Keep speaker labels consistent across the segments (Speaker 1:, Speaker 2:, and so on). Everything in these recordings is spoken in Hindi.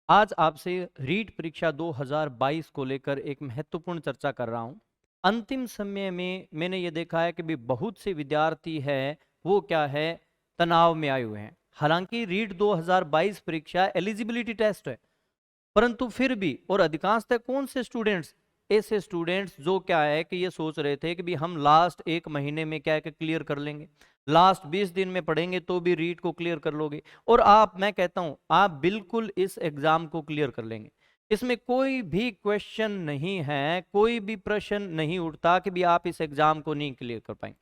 Speaker 1: आज आपसे रीट परीक्षा 2022 को लेकर एक महत्वपूर्ण चर्चा कर रहा हूं। अंतिम समय में मैंने ये देखा है कि भी बहुत से विद्यार्थी है वो क्या है तनाव में आए हुए हैं। हालांकि रीट 2022 परीक्षा एलिजिबिलिटी टेस्ट है, परंतु फिर भी और अधिकांशतः कौन से स्टूडेंट्स, ऐसे स्टूडेंट्स जो क्या है कि ये सोच रहे थे कि भी हम लास्ट एक महीने में क्या है कि क्लियर कर लेंगे, लास्ट 20 दिन में पढ़ेंगे तो भी रीट को क्लियर कर लोगे। और मैं कहता हूं आप बिल्कुल इस एग्जाम को क्लियर कर लेंगे। इसमें कोई भी क्वेश्चन नहीं है, कोई भी प्रश्न नहीं उठता कि भी आप इस एग्जाम को नहीं क्लियर कर पाएंगे।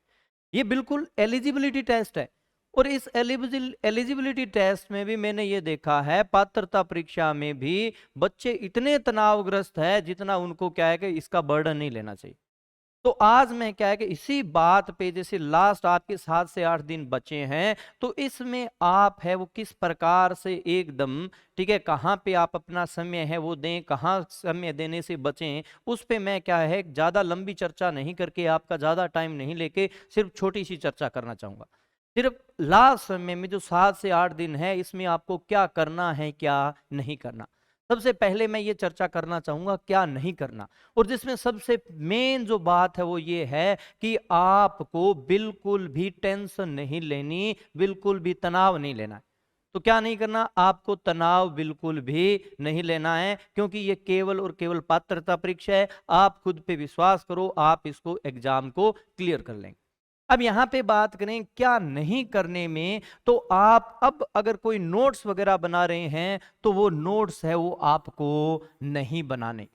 Speaker 1: ये बिल्कुल एलिजिबिलिटी टेस्ट है। और इस एलिजिबिलिटी टेस्ट में भी मैंने ये देखा है, पात्रता परीक्षा में भी बच्चे इतने तनावग्रस्त है जितना उनको क्या है कि इसका बर्डन नहीं लेना चाहिए। तो आज मैं क्या है कि इसी बात पे, जैसे लास्ट आपके 7 से 8 दिन बचे हैं, तो इसमें आप है वो किस प्रकार से एकदम ठीक है, कहाँ पे आप अपना समय है वो दें, कहाँ समय देने से बचें, उस पे मैं क्या है ज्यादा लंबी चर्चा नहीं करके, आपका ज्यादा टाइम नहीं लेके सिर्फ छोटी सी चर्चा करना चाहूंगा। सिर्फ लास्ट समय में जो 7 से 8 दिन है, इसमें आपको क्या करना है क्या नहीं करना। सबसे पहले मैं ये चर्चा करना चाहूंगा क्या नहीं करना, और जिसमें सबसे मेन जो बात है वो ये है कि आपको बिल्कुल भी टेंशन नहीं लेनी, बिल्कुल भी तनाव नहीं लेना है। तो क्या नहीं करना, आपको तनाव बिल्कुल भी नहीं लेना है, क्योंकि ये केवल और केवल पात्रता परीक्षा है। आप खुद पे विश्वास करो, आप इसको एग्जाम को क्लियर कर लेंगे। अब यहां पे बात करें क्या नहीं करने में, तो आप अब अगर कोई नोट्स वगैरह बना रहे हैं तो वो नोट्स है वो आपको नहीं बनाने।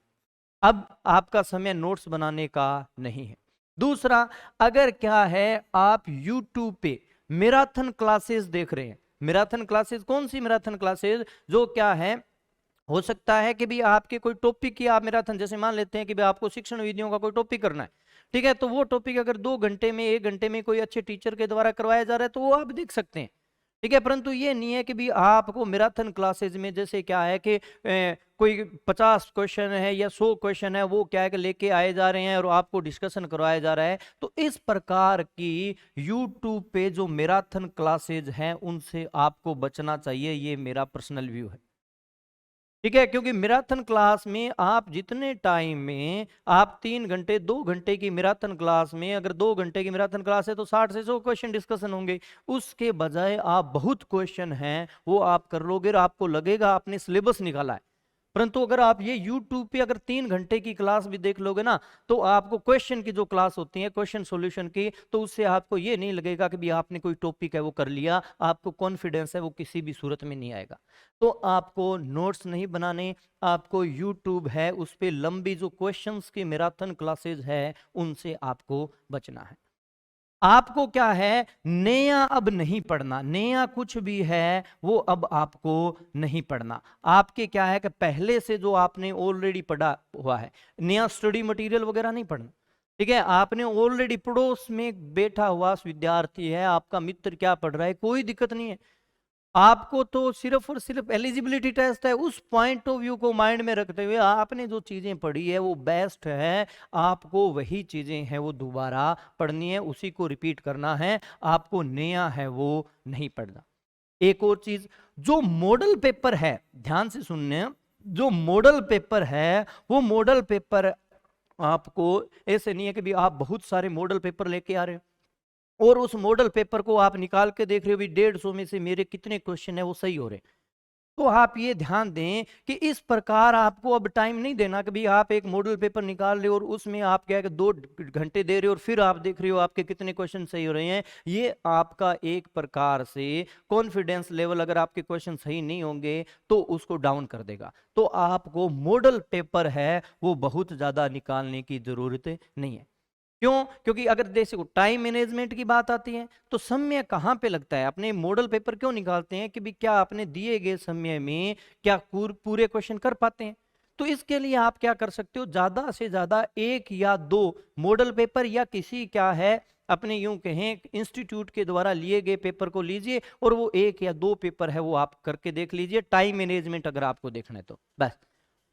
Speaker 1: अब आपका समय नोट्स बनाने का नहीं है। दूसरा, अगर क्या है आप YouTube पे मैराथन क्लासेस देख रहे हैं, मैराथन क्लासेस कौन सी मैराथन क्लासेस, जो क्या है हो सकता है कि भी आपके कोई टॉपिक की आप मैराथन, जैसे मान लेते हैं कि भी आपको शिक्षण विधियों का कोई टॉपिक करना है, ठीक है, तो वो टॉपिक अगर 2 घंटे में 1 घंटे में कोई अच्छे टीचर के द्वारा करवाया जा रहा है तो वो आप देख सकते हैं, ठीक है। परंतु ये नहीं है कि भी आपको मैराथन क्लासेज में जैसे क्या है कि कोई 50 क्वेश्चन है या 100 क्वेश्चन है वो क्या है कि लेके आए जा रहे हैं और आपको डिस्कशन करवाया जा रहा है। तो इस प्रकार की यूट्यूब पे जो मैराथन क्लासेज हैं उनसे आपको बचना चाहिए, ये मेरा पर्सनल व्यू है, ठीक है। क्योंकि मैराथन क्लास में आप जितने टाइम में आप 3 घंटे 2 घंटे की मैराथन क्लास में, अगर 2 घंटे की मैराथन क्लास है तो 60 से 100 क्वेश्चन डिस्कशन होंगे। उसके बजाय आप बहुत क्वेश्चन हैं वो आप कर लोगे और आपको लगेगा आपने सिलेबस निकाला है। परंतु अगर आप ये YouTube पे अगर 3 घंटे की क्लास भी देख लोगे ना, तो आपको क्वेश्चन की जो क्लास होती है क्वेश्चन सॉल्यूशन की, तो उससे आपको ये नहीं लगेगा कि भी आपने कोई टॉपिक है वो कर लिया, आपको कॉन्फिडेंस है वो किसी भी सूरत में नहीं आएगा। तो आपको नोट्स नहीं बनाने, आपको YouTube है उस पे लंबी जो क्वेश्चंस की मैराथन क्लासेज है उनसे आपको बचना है। आपको क्या है नया अब नहीं पढ़ना, नया कुछ भी है वो अब आपको नहीं पढ़ना। आपके क्या है कि पहले से जो आपने ऑलरेडी पढ़ा हुआ है, नया स्टडी मटेरियल वगैरह नहीं पढ़ना, ठीक है। आपने ऑलरेडी पड़ोस में बैठा हुआ विद्यार्थी है, आपका मित्र क्या पढ़ रहा है, कोई दिक्कत नहीं है। आपको तो सिर्फ और सिर्फ एलिजिबिलिटी टेस्ट है, उस पॉइंट ऑफ व्यू को माइंड में रखते हुए आपने जो चीजें पढ़ी है वो बेस्ट है, आपको वही चीजें हैं वो दोबारा पढ़नी है, उसी को रिपीट करना है, आपको नया है वो नहीं पढ़ना। एक और चीज, जो मॉडल पेपर है, ध्यान से सुनने, जो मॉडल पेपर है वो मॉडल पेपर आपको ऐसे नहीं है कि भी आप बहुत सारे मॉडल पेपर लेके आ रहे हो और उस मॉडल पेपर को आप निकाल के देख रहे हो भी 150 में से मेरे कितने क्वेश्चन है वो सही हो रहे। तो आप ये ध्यान दें कि इस प्रकार आपको अब टाइम नहीं देना कि भाई आप एक मॉडल पेपर निकाल रहे हो और उसमें आप क्या है कि 2 घंटे दे रहे हो और फिर आप देख रहे हो आपके कितने क्वेश्चन सही हो रहे हैं। ये आपका एक प्रकार से कॉन्फिडेंस लेवल, अगर आपके क्वेश्चन सही नहीं होंगे तो उसको डाउन कर देगा। तो आपको मॉडल पेपर है वो बहुत ज्यादा निकालने की जरूरत नहीं है। क्यों? क्योंकि अगर देखो टाइम मैनेजमेंट की बात आती है तो समय कहाँ पे लगता है, अपने मॉडल पेपर क्यों निकालते हैं कि भी क्या आपने दिए गए समय में क्या पूरे क्वेश्चन कर पाते हैं। तो इसके लिए आप क्या कर सकते हो, ज्यादा से ज्यादा 1 या 2 मॉडल पेपर या किसी क्या है अपने यूं कहें इंस्टीट्यूट के द्वारा लिए गए पेपर को लीजिए और वो 1 या 2 पेपर है वो आप करके देख लीजिए, टाइम मैनेजमेंट अगर आपको देखना है तो बस।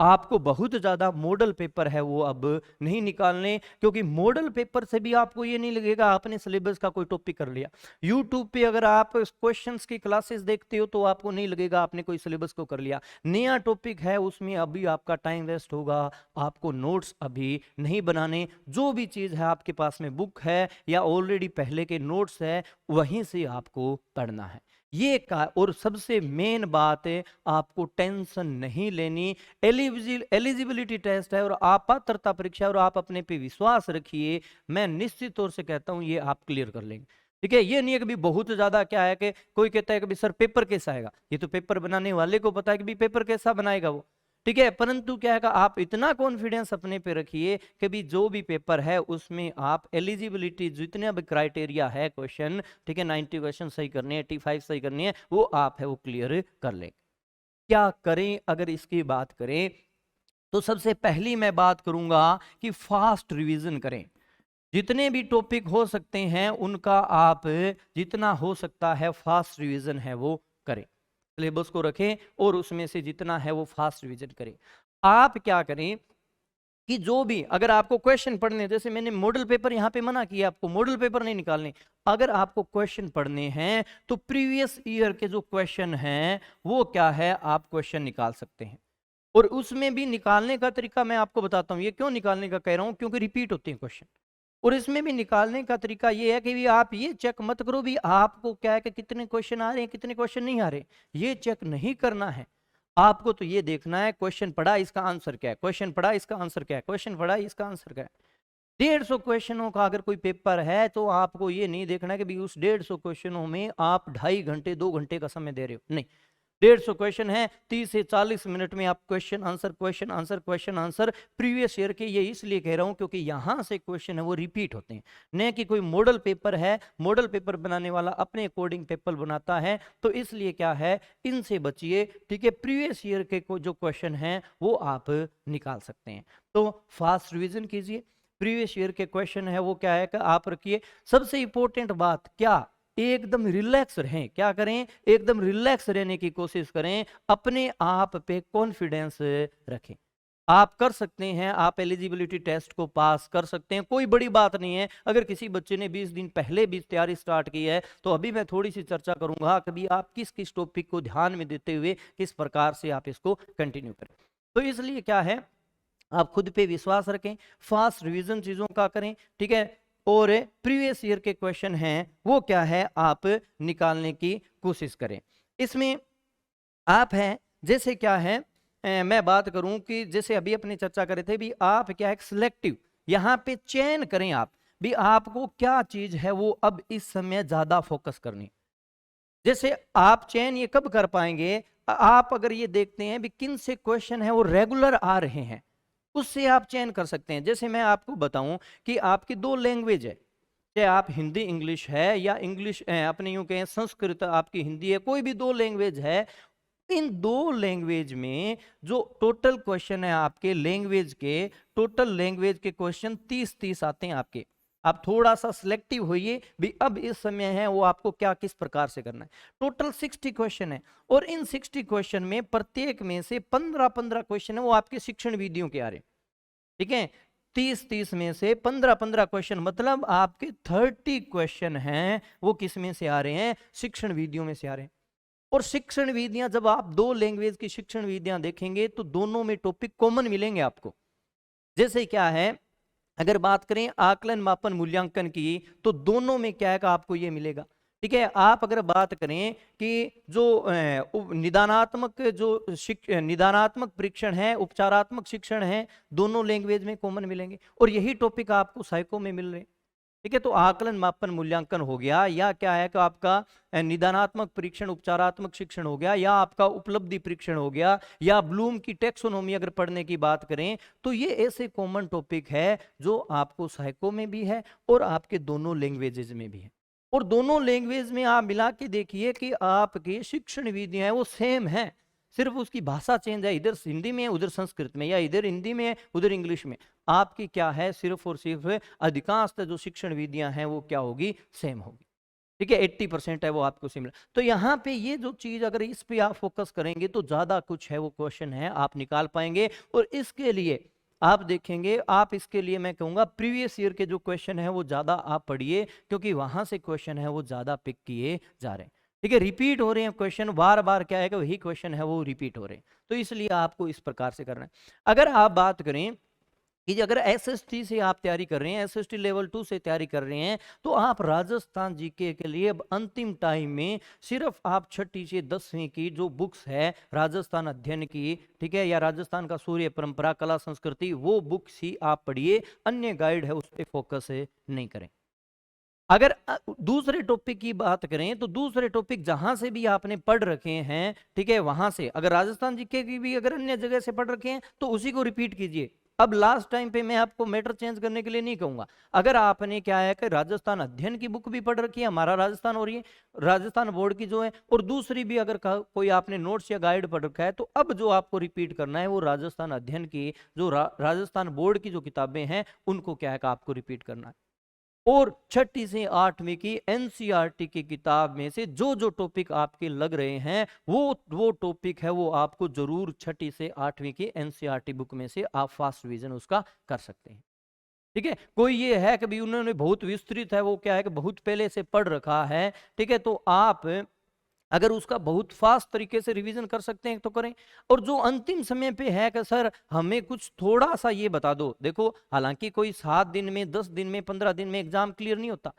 Speaker 1: आपको बहुत ज्यादा मॉडल पेपर है वो अब नहीं निकालने, क्योंकि मॉडल पेपर से भी आपको ये नहीं लगेगा आपने सिलेबस का कोई टॉपिक कर लिया। यूट्यूब पे अगर आप क्वेश्चंस की क्लासेस देखते हो तो आपको नहीं लगेगा आपने कोई सिलेबस को कर लिया। नया टॉपिक है उसमें अभी आपका टाइम वेस्ट होगा, आपको नोट्स अभी नहीं बनाने। जो भी चीज है आपके पास में बुक है या ऑलरेडी पहले के नोट्स है वहीं से आपको पढ़ना है। ये का और सबसे मेन बात है, आपको टेंशन नहीं लेनी। एलिजिबिलिटी टेस्ट है और आप पात्रता परीक्षा और आप अपने पे विश्वास रखिए, मैं निश्चित तौर से कहता हूं ये आप क्लियर कर लेंगे। ठीक है, ये नहीं है कि भी बहुत ज्यादा क्या है कि कोई कहता है कि भी सर पेपर कैसा आएगा, ये तो पेपर बनाने वाले को पता है कि भी पेपर कैसा बनाएगा वो। ठीक है, परंतु क्या है आप इतना कॉन्फिडेंस अपने पे रखिए कि भी जो भी पेपर है उसमें आप एलिजिबिलिटी जितने भी क्राइटेरिया है क्वेश्चन, ठीक है 90 क्वेश्चन सही करने हैं, 85 सही करनी है, वो आप है वो क्लियर कर लें। क्या करें अगर इसकी बात करें तो सबसे पहली मैं बात करूंगा कि फास्ट रिवीजन करें। जितने भी टॉपिक हो सकते हैं उनका आप जितना हो सकता है फास्ट रिवीजन है वो करें, सिलेबस को रखें और उसमें से जितना है वो फास्ट रिवीजन करें। आप क्या करें कि जो भी अगर आपको क्वेश्चन पढ़ने, जैसे मैंने मॉडल पेपर यहां पे मना किया, आपको मॉडल पेपर नहीं निकालने। अगर आपको क्वेश्चन पढ़ने हैं तो प्रीवियस ईयर के जो क्वेश्चन हैं वो क्या है आप क्वेश्चन निकाल सकते हैं। और उसमें भी निकालने का तरीका मैं आपको बताता हूं। ये क्यों निकालने का कह रहा हूं, क्योंकि रिपीट होते हैं क्वेश्चन। और इसमें भी निकालने का तरीका ये है कि भी आप ये चेक मत करो भी आपको क्या है कि कितने क्वेश्चन आ रहे हैं कितने क्वेश्चन नहीं आ रहे, ये चेक नहीं करना है। आपको तो ये देखना है क्वेश्चन पढ़ा इसका आंसर क्या है, क्वेश्चन पढ़ा इसका आंसर क्या है, क्वेश्चन पढ़ा इसका आंसर क्या है। 150 क्वेश्चनों का अगर कोई पेपर है तो आपको ये नहीं देखना कि भी उस 150 क्वेश्चनों में आप 2.5 घंटे 2 घंटे का समय दे रहे हो, नहीं। 150 क्वेश्चन है, 30 से 40 मिनट में आप question answer question answer question answer. Previous year के ये इसलिए कह रहा हूं क्योंकि यहां से क्वेश्चन है वो रिपीट होते हैं, न कि कोई मॉडल पेपर है। मॉडल पेपर बनाने वाला अपने अकॉर्डिंग पेपर बनाता है, तो इसलिए क्या है इनसे बचिए। ठीक है, प्रीवियस ईयर के जो क्वेश्चन हैं वो आप निकाल सकते हैं। तो फास्ट रिविजन कीजिए, प्रीवियस ईयर के क्वेश्चन है वो क्या है कि आप रखिए। सबसे इंपॉर्टेंट बात क्या, एकदम रिलैक्स रहें। क्या करें, एकदम रिलैक्स रहने की कोशिश करें, अपने आप पे कॉन्फिडेंस रखें। आप कर सकते हैं, आप एलिजिबिलिटी टेस्ट को पास कर सकते हैं, कोई बड़ी बात नहीं है। अगर किसी बच्चे ने 20 दिन पहले भी तैयारी स्टार्ट की है तो अभी मैं थोड़ी सी चर्चा करूंगा कभी आप किस किस टॉपिक को ध्यान में देते हुए किस प्रकार से आप इसको कंटिन्यू करें। तो इसलिए क्या है, आप खुद पे विश्वास रखें, फास्ट रिवीजन चीजों का करें। ठीक है, और प्रीवियस ईयर के क्वेश्चन हैं वो क्या है आप निकालने की कोशिश करें। इसमें आप हैं जैसे क्या है मैं बात करूं कि जैसे अभी अपनी चर्चा कर रहे थे भी आप क्या है सिलेक्टिव यहां पे चयन करें। आप भी आपको क्या चीज है वो अब इस समय ज्यादा फोकस करनी। जैसे आप चयन ये कब कर पाएंगे, आप अगर ये देखते हैं भी किन से क्वेश्चन है वो रेगुलर आ रहे हैं उससे आप चयन कर सकते हैं। जैसे मैं आपको बताऊं कि आपकी 2 लैंग्वेज है, चाहे आप हिंदी इंग्लिश है या इंग्लिश अपने यूं कहें संस्कृत आपकी हिंदी है, कोई भी 2 लैंग्वेज है। इन 2 लैंग्वेज में जो टोटल क्वेश्चन है आपके लैंग्वेज के, टोटल लैंग्वेज के क्वेश्चन 30-30 आते हैं आपके। आप थोड़ा सा सिलेक्टिव होइए भी अब इस समय है वो आपको क्या किस प्रकार से करना है। टोटल 60 क्वेश्चन है और इन 60 क्वेश्चन में प्रत्येक में से 15-15 क्वेश्चन है वो आपके शिक्षण विधियों के आ रहे हैं। ठीक है, 30-30 में से 15-15 क्वेश्चन, मतलब आपके 30 क्वेश्चन हैं वो किस में से आ रहे हैं, शिक्षण विधियों में से आ रहे हैं। और शिक्षण विधियां जब आप 2 लैंग्वेज की शिक्षण विधियां देखेंगे तो दोनों में टॉपिक कॉमन मिलेंगे आपको। जैसे क्या है अगर बात करें आकलन मापन मूल्यांकन की तो दोनों में क्या है का आपको ये मिलेगा। ठीक है, आप अगर बात करें कि जो निदानात्मक निदानात्मक परीक्षण है, उपचारात्मक शिक्षण है, दोनों लैंग्वेज में कॉमन मिलेंगे और यही टॉपिक आपको साइको में मिल रहे हैं। ठीक है, तो आकलन मापन मूल्यांकन हो गया या क्या है कि आपका निदानात्मक परीक्षण उपचारात्मक शिक्षण हो गया या आपका उपलब्धि परीक्षण हो गया या ब्लूम की टेक्सोनोमी अगर पढ़ने की बात करें तो ये ऐसे कॉमन टॉपिक है जो आपको साइको में भी है और आपके दोनों लैंग्वेजेज में भी है। और दोनों लैंग्वेज में आप मिला के देखिए कि आपकी शिक्षण विधियां वो सेम है, सिर्फ उसकी भाषा चेंज है, इधर हिंदी में है उधर संस्कृत में, या इधर हिंदी में है उधर इंग्लिश में। आपकी क्या है सिर्फ और सिर्फ अधिकांश जो शिक्षण विधियां हैं वो क्या होगी, सेम होगी। ठीक है, 80% है वो आपको सिमिलर। तो यहाँ पे ये जो चीज अगर इस पे आप फोकस करेंगे तो ज्यादा कुछ है वो क्वेश्चन है आप निकाल पाएंगे। और इसके लिए आप देखेंगे, आप इसके लिए मैं कहूंगा प्रीवियस ईयर के जो क्वेश्चन है वो ज्यादा आप पढ़िए, क्योंकि वहां से क्वेश्चन है वो ज्यादा पिक किए जा रहे हैं। ठीक है, रिपीट हो रहे हैं क्वेश्चन, बार बार क्या है कि वही क्वेश्चन है वो रिपीट हो रहे हैं, तो इसलिए आपको इस प्रकार से करना है। अगर आप बात करें कि अगर एसएसटी से आप तैयारी कर रहे हैं, एसएसटी लेवल 2 से तैयारी कर रहे हैं, तो आप राजस्थान जीके के लिए अब अंतिम टाइम में सिर्फ आप 6ठी से 10वीं की जो बुक्स है राजस्थान अध्ययन की, ठीक है, या राजस्थान का सूर्य परंपरा कला संस्कृति, वो बुक्स ही आप पढ़िए, अन्य गाइड है उस पर फोकस नहीं करें। अगर दूसरे टॉपिक की बात करें तो दूसरे टॉपिक जहां से भी आपने पढ़ रखे हैं, ठीक है, वहां से अगर राजस्थान जीके की भी अगर अन्य जगह से पढ़ रखे हैं तो उसी को रिपीट कीजिए। अब लास्ट टाइम पे मैं आपको मैटर चेंज करने के लिए नहीं कहूंगा। अगर आपने क्या है कि राजस्थान अध्ययन की बुक भी पढ़ रखी है, हमारा राजस्थान हो रही है, राजस्थान बोर्ड की जो है, और दूसरी भी अगर कोई आपने नोट्स या गाइड पढ़ रखा है, तो अब जो आपको रिपीट करना है वो राजस्थान अध्ययन की जो राजस्थान बोर्ड की जो किताबें हैं उनको क्या है कि आपको रिपीट करना है। और 6ठी से 8वीं की एनसीईआरटी की किताब में से जो जो टॉपिक आपके लग रहे हैं वो टॉपिक है वो आपको जरूर 6ठी से 8वीं की एनसीईआरटी बुक में से आप फास्ट रिवीजन उसका कर सकते हैं। ठीक है, कोई ये है कि भी उन्होंने बहुत विस्तृत है, वो क्या है कि बहुत पहले से पढ़ रखा है, ठीक है, तो आप अगर उसका बहुत फास्ट तरीके से रिवीजन कर सकते हैं तो करें। और जो अंतिम समय पे है कि सर हमें कुछ थोड़ा सा ये बता दो, देखो हालांकि कोई 7 दिन में 10 दिन में 15 दिन में एग्जाम क्लियर नहीं होता।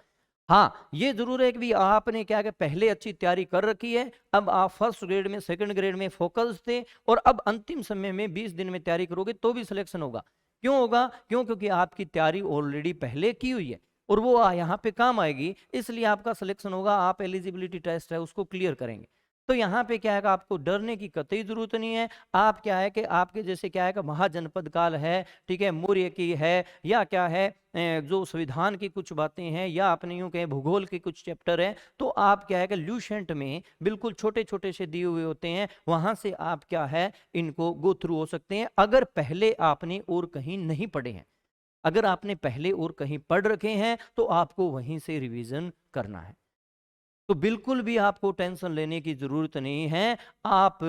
Speaker 1: हाँ ये जरूर है कि भी आपने क्या कि पहले अच्छी तैयारी कर रखी है, अब आप फर्स्ट ग्रेड में सेकंड ग्रेड में फोकस थे, और अब अंतिम समय में 20 दिन में तैयारी करोगे तो भी सिलेक्शन होगा। क्यों होगा? क्योंकि आपकी तैयारी ऑलरेडी पहले की हुई है और वो यहाँ पे काम आएगी, इसलिए आपका सिलेक्शन होगा। आप एलिजिबिलिटी टेस्ट है उसको क्लियर करेंगे। तो यहाँ पे क्या है कि आपको डरने की कतई जरूरत नहीं है। आप क्या है कि आपके जैसे क्या है कि महाजनपद काल है, ठीक है, मौर्य की है, या क्या है जो संविधान की कुछ बातें हैं, या अपने यूं कहें भूगोल के कुछ चैप्टर हैं, तो आप क्या है कि ल्यूसेंट में बिल्कुल छोटे छोटे से दिए हुए होते हैं, वहां से आप क्या है इनको गो थ्रू हो सकते हैं, अगर पहले आपने और कहीं नहीं पढ़े हैं। अगर आपने पहले और कहीं पढ़ रखे हैं तो आपको वहीं से रिवीजन करना है। तो बिल्कुल भी आपको टेंशन लेने की जरूरत नहीं है। आप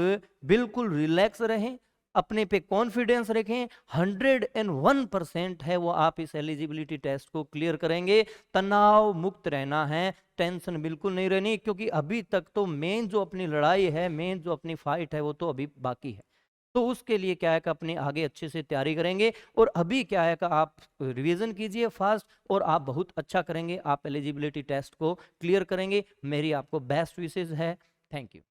Speaker 1: बिल्कुल रिलैक्स रहें, अपने पे कॉन्फिडेंस रखें। 101% है वो आप इस एलिजिबिलिटी टेस्ट को क्लियर करेंगे। तनाव मुक्त रहना है, टेंशन बिल्कुल नहीं रहनी, क्योंकि अभी तक तो मेन जो अपनी लड़ाई है, मेन जो अपनी फाइट है वो तो अभी बाकी है। तो उसके लिए क्या है कि अपने आगे अच्छे से तैयारी करेंगे, और अभी क्या है कि आप रिवीजन कीजिए फास्ट, और आप बहुत अच्छा करेंगे, आप एलिजिबिलिटी टेस्ट को क्लियर करेंगे। मेरी आपको बेस्ट विशेष है। Thank you.